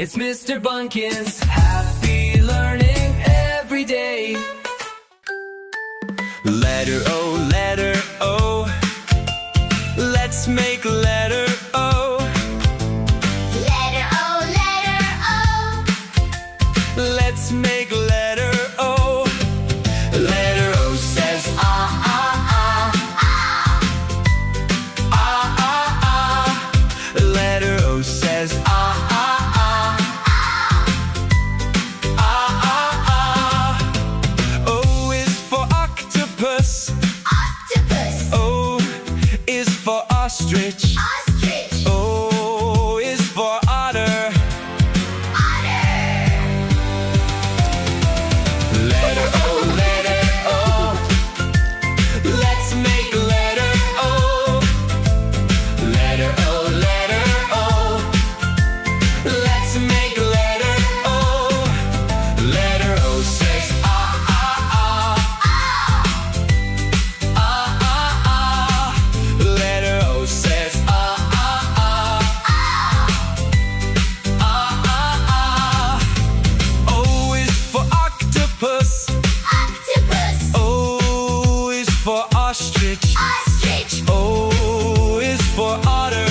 It's Mr. Bunkins. Happy learning every day. Letter O, let's make letter O. Letter O, letter O. Let's make letter O. Letter O says ah, ah, ah. Ah, ah, ah. Letter O says ah, ah, ah. Ah, ah, ah. O is for octopus. Octopus. O is for ostrich. Ostrich. O is for otter. Otter. Letter O, letter O. Let's make letter O. Letter O, letter O. Let's make letter O. Letter O says ah, ah, ah. Ah, ah, ah. Letter O says ah, ah, ah. Ah, ah, ah. O is for octopus. Octopus. O is for ostrich. Ostrich. O is for otter.